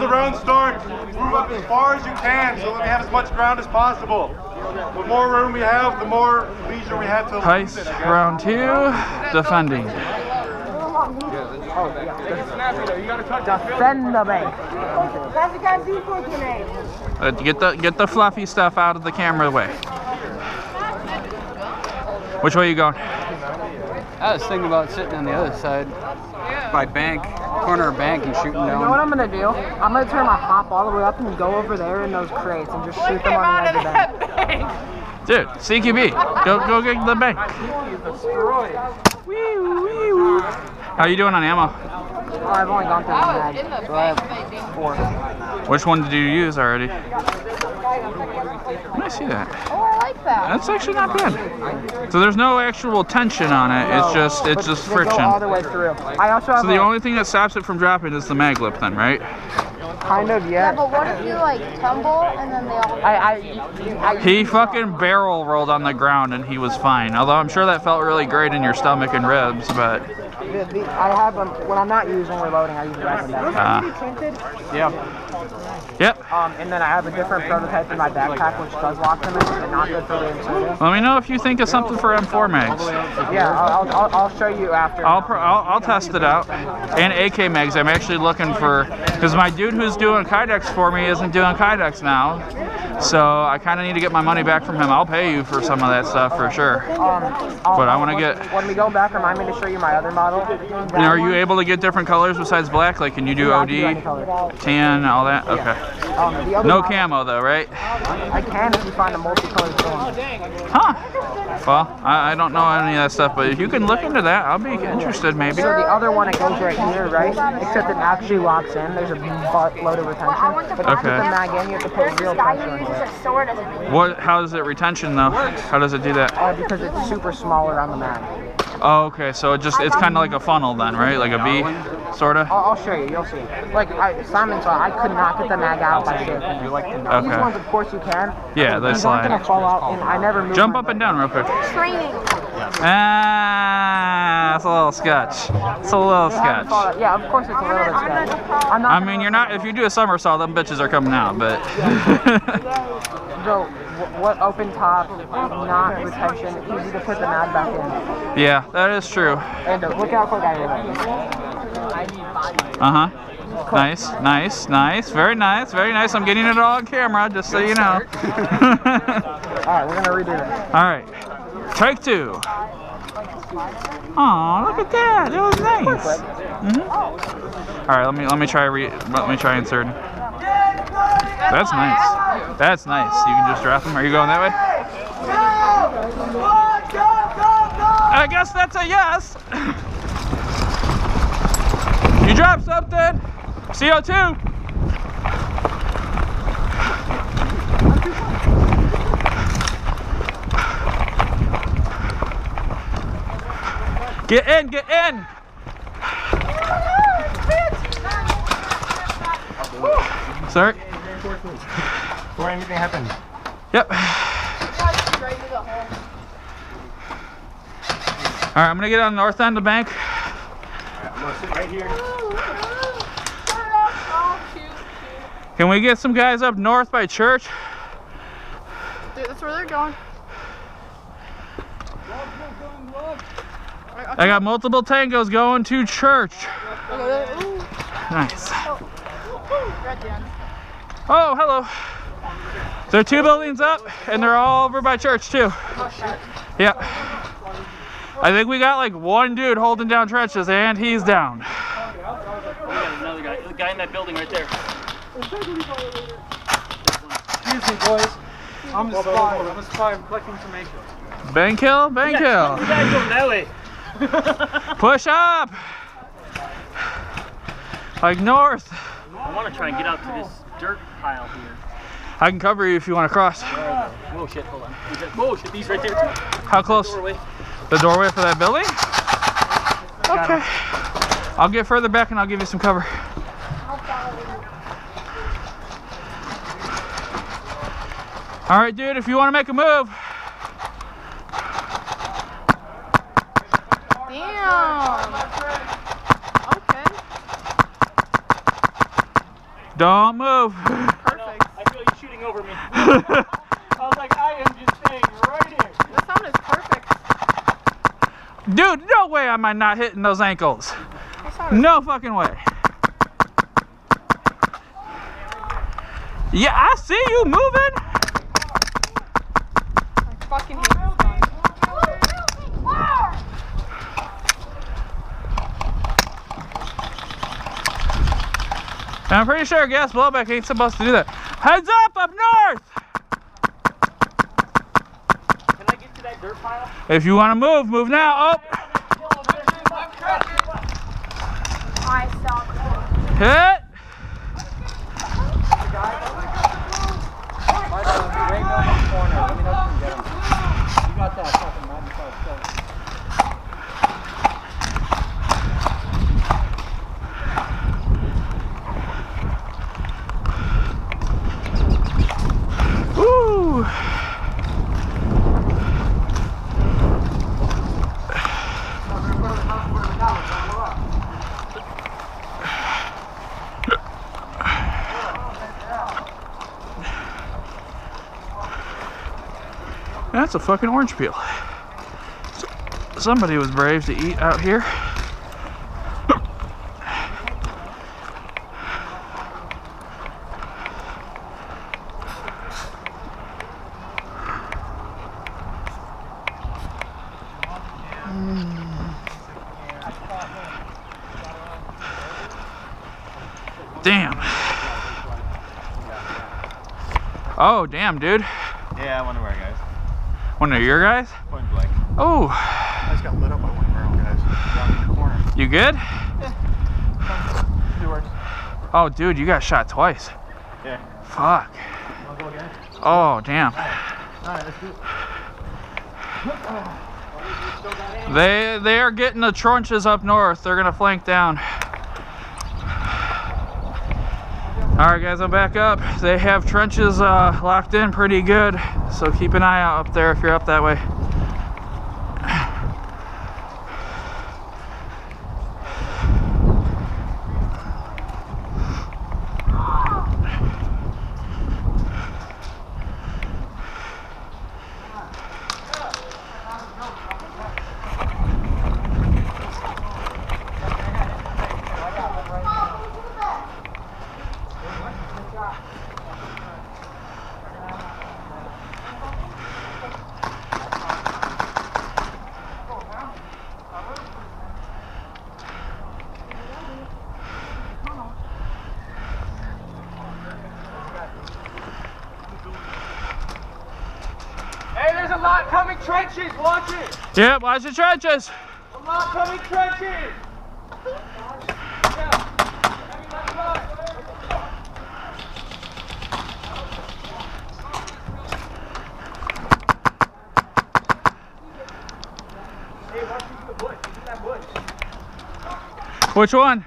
the round starts, move up as far as you can so that we have as much ground as possible. The more room we have, the more leisure we have to Heist round 2, defending. Defend the bank. Get the fluffy stuff out of the camera way. Which way are you going? I was thinking about sitting on the other side by bank, corner of bank, and shooting down. You know what I'm gonna do? I'm gonna turn my hop all the way up and go over there in those crates and just shoot them on the edge of the bank. Dude, CQB, go get the bank. How you doing on ammo? Oh, I've only gone through one mag, so I have 4. Which one did you use already? Let me see that. Oh, I like that. That's actually not bad. So there's no actual tension on it. It's just friction. Go all the way through. I also have so the only thing that stops it from dropping is the mag lip, then, right? Kind of, yeah. Yeah, but what if you like tumble and then they all? He fucking barrel rolled on the ground and he was fine. Although I'm sure that felt really great in your stomach and ribs, but. I have them when I'm not using reloading. I use the rifle bag. Yeah. Yep. And then I have a different prototype in my backpack which does lock them in, but not good for reinserting. Let me know if you think of something for M4 mags. Yeah, I'll show you after. I'll test it out. And AK mags. I'm actually looking for, because my dude who's doing Kydex for me isn't doing Kydex now, so I kind of need to get my money back from him. I'll pay you for some of that stuff for sure. But I want to get. When we go back, remind me to show you my other model. And are you able to get different colors besides black? Like, can you do OD, tan, all that? Okay. No camo though, right? I can if you find a multicolored film. Huh. Well, I don't know any of that stuff, but if you can look into that, I'll be interested maybe. So the other one, it goes right here, right? Except it actually locks in. There's a buttload of retention. But to put the mag in, you have to put real pressure into it. How is it retention though? How does it do that? Because it's super small around the mag. Oh, okay. So it's kind of like a funnel then, right? Like a V, sorta. I'll show you. You'll see. Like Simon saw, I could not get the mag out by shaking. These ones, of course, you can. Yeah, they slide. These aren't gonna fall out, and I never moved. Jump up and down real quick. Training. Ah, it's a little sketch. It's a little sketch. Yeah, of course it's a little bit sketch. I mean, you're not. If you do a somersault, them bitches are coming out, but. So, what open top, not retention, easy to put the mag back in. Yeah, that is true. And look how quick I reload. Nice, nice, nice. Very nice, very nice. I'm getting it all on camera, just so you know. Alright, we're gonna redo it. Alright. Take 2. Aw, look at that. That was nice. Alright, let me try inserting. That's nice. That's nice. You can just drop them. Are you going that way? I guess that's a yes. You dropped something. CO2. Get in, get in. Sorry. Before anything happens. Yep. Alright, I'm gonna get on the north end of the bank. I'm gonna sit right here. Can we get some guys up north by church? Dude, that's where they're going. I got multiple tangos going to church. Nice. Oh, hello. There are 2 buildings up, and they're all over by church too. Yeah. I think we got like 1 dude holding down trenches, and he's down. We got another guy. The guy in that building right there. Excuse me, boys. I'm a spy. I'm collecting information. Bank hill, bank hill. You guys going that way. Push up. Like north. I want to try and get out to this dirt pile here. I can cover you if you want to cross. Whoa, shit, hold on. Whoa, shit, these right there too. How close? The doorway for that building? Okay. I'll get further back and I'll give you some cover. All right, dude, if you want to make a move. Damn. Okay. Don't move. Perfect. I feel you shooting over me. I was like, I am just staying right here. The sound is perfect. Dude, no way am I not hitting those ankles. The sound is No fucking way. Yeah, I see you moving. I fucking hate this gun. And I'm pretty sure gas blowback ain't supposed to do that. Heads up north! Can I get to that dirt pile? If you want to move, move now. Oh! I suck. Hit! Woo! That's a fucking orange peel. Somebody was brave to eat out here. Damn. Oh, damn, dude. Yeah, one of our guys. One of your guys? Point blank. Oh, I just got lit up by one of our own guys. Down in the corner. you good? Yours. Oh, dude, you got shot twice. Yeah. Fuck. Wanna go again? Oh, damn. Alright, let's do it. They are getting the trenches up north. They're gonna flank down. All right, guys, I'm back up. They have trenches locked in pretty good, so keep an eye out up there if you're up that way. Hey, there's a lot coming trenches. Watch it. Yep, watch the trenches. A lot coming trenches. Hey, watch you the bush. He's in that bush. Which one?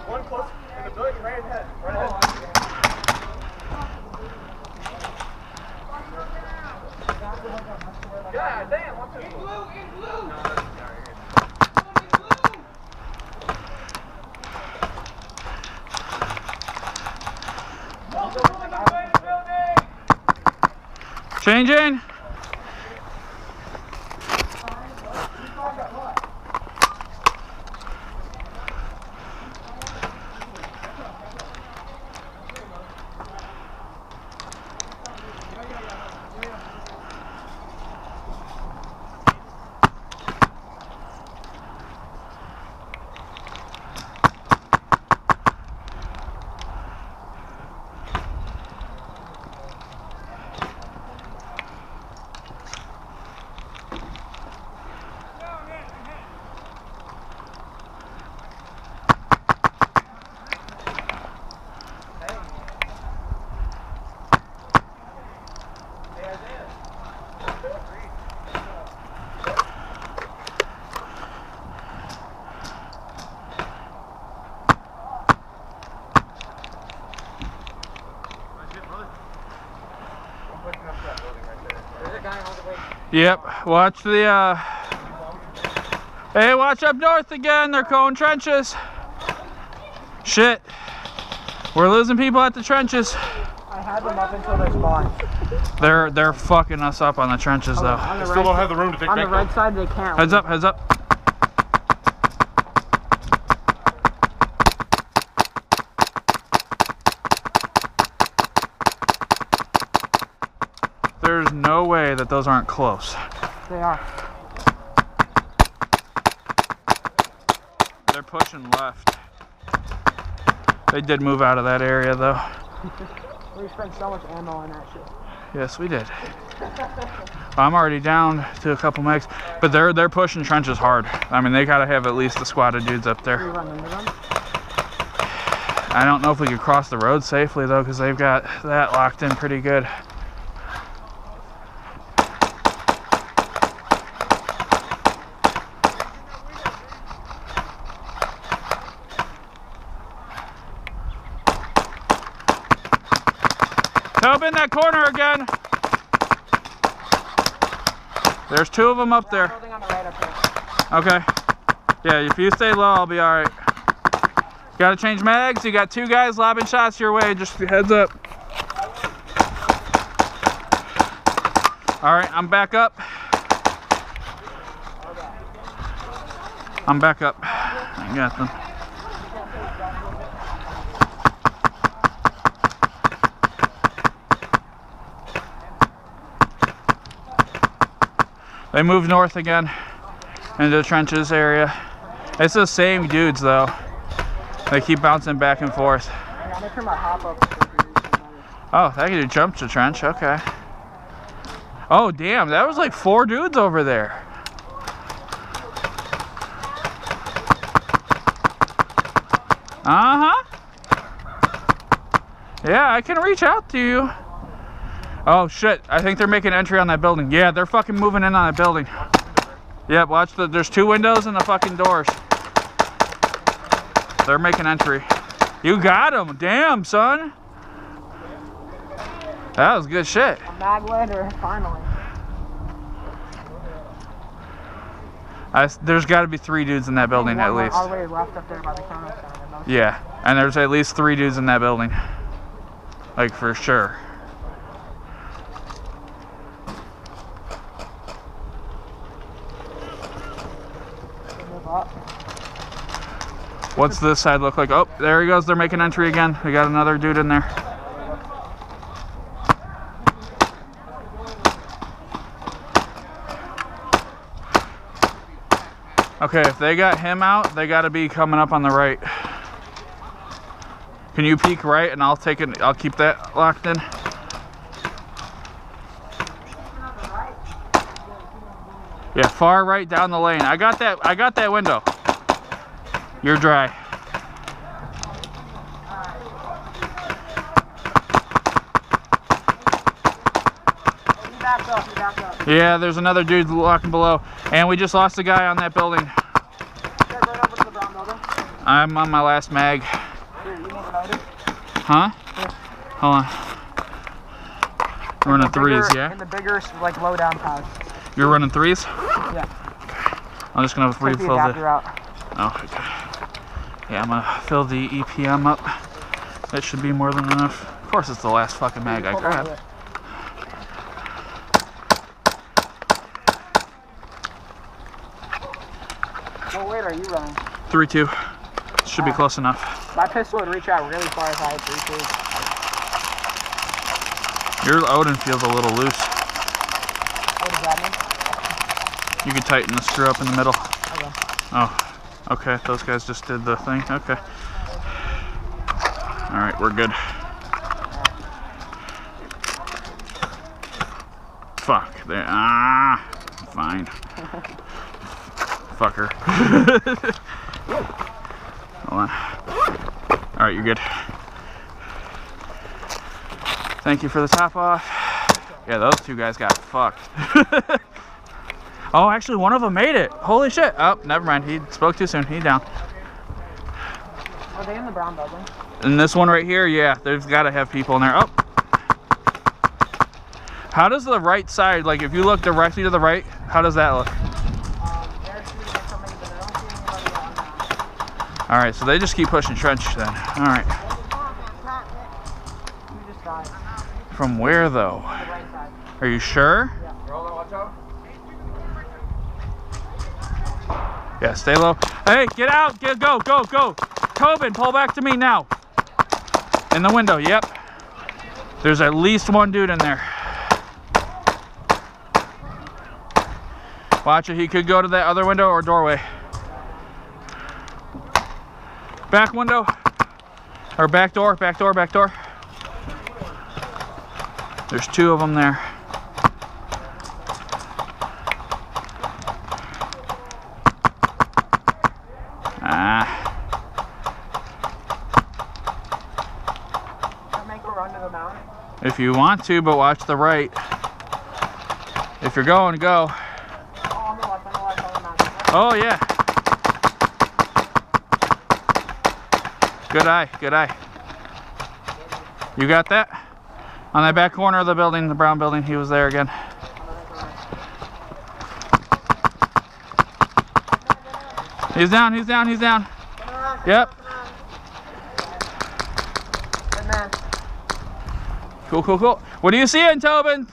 One close in the building right ahead. Right ahead. God damn, what's this? In blue, in blue! No, that's Changing. Yep, watch the, hey, watch up north again, they're going trenches. Shit. We're losing people at the trenches. I had them up until they spawned. They're fucking us up on the trenches though. I still don't have the room to take On the back. right side, they can't. Heads up, heads up. There's no way that those aren't close. They are. They're pushing left. They did move out of that area though. We spent so much ammo on that shit. Yes, we did. I'm already down to a couple megs, but they're pushing trenches hard. I mean, they gotta have at least a squad of dudes up there. We run into them. I don't know if we could cross the road safely though, because they've got that locked in pretty good. Help in that corner again. There's two of them up there. Building on the right up here. Okay. Yeah, if you stay low, I'll be all right. Gotta change mags. You got two guys lobbing shots your way. Just heads up. All right, I'm back up. I'm back up. I got them. They moved north again into the trenches area. It's the same dudes though. They keep bouncing back and forth. I'm gonna turn my hop up. Oh, that could jump to trench, okay. Oh damn, that was like 4 dudes over there. Uh-huh. Yeah, I can reach out to you. Oh shit, I think they're making entry on that building. Yeah, they're fucking moving in on that building. Yep, watch there's 2 windows and the fucking doors. They're making entry. You got them, damn son. That was good shit. A mag later, finally. There's gotta be 3 dudes in that building at least. Already left up there by the counter center. Yeah, and there's at least 3 dudes in that building. Like for sure. What's this side look like? Oh, there he goes. They're making entry again. We got another dude in there. Okay, if they got him out, they got to be coming up on the right. Can you peek right and I'll take it? I'll keep that locked in. Yeah, far right down the lane. I got that window. You're dry. Back up. Yeah, there's another dude locking below. And we just lost a guy on that building. Right over to the brown building. I'm on my last mag. Here, you need an item? Huh? Hold on. We're running 3s, yeah? In the bigger, like, low down pouch. You're running 3s? Yeah. I'm just gonna Take the refill adapter out. Oh, okay. Yeah, I'm gonna fill the EPM up. That should be more than enough. Of course, it's the last fucking mag I grabbed. What weight are you running? 3-2. Should be close enough. My pistol would reach out really far if I had 3-2. Your Odin feels a little loose. What does that mean? You can tighten the screw up in the middle. Okay. Oh, okay. Those guys just did the thing. Okay. All right, we're good. Fuck. There. Ah. Fine. Fucker. Hold on. All right, you're good. Thank you for the top off. Yeah, those 2 guys got fucked. Oh, actually, one of them made it. Holy shit. Oh, never mind. He spoke too soon. He's down. Are they in the brown building? And this one right here, yeah, there's got to have people in there. Oh. How does the right side, like if you look directly to the right, how does that look? All right, so they just keep pushing trench then. All right. side. From where though? The right side. Are you sure? Yeah, stay low. Hey, get out! Go! Tobin, pull back to me now. In the window, yep. There's at least one dude in there. Watch it, he could go to that other window or doorway. Back window. Or back door. There's two of them there. Make a run to the mountain. If you want to, but watch the right. If you're going, go. Oh, on the left, on the mountain. Oh yeah. Good eye. You got that? On that back corner of the building, the brown building, he was there again. He's down. Yep. Good man. Cool. What are you seeing, Tobin?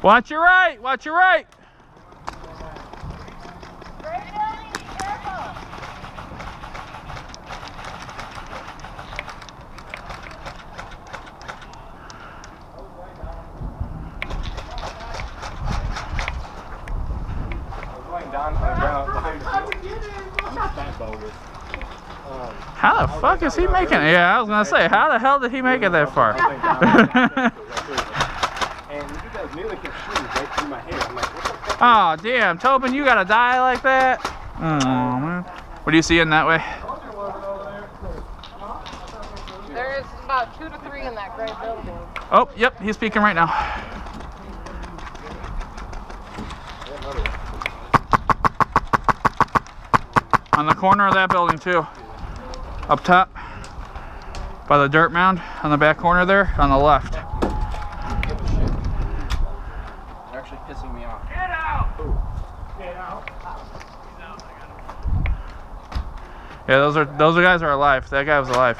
Watch your right. How the fuck is he making it? Yeah, I was gonna say, how the hell did he make it that far? Oh damn, Tobin, you gotta die like that? Oh man. What do you see in that way? There's about 2 to 3 in that gray building. Oh, yep, he's peeking right now. On the corner of that building too. Up top. By the dirt mound on the back corner there, on the left. They're actually pissing me off. Get out! Get out. Yeah, those guys are alive. That guy was alive.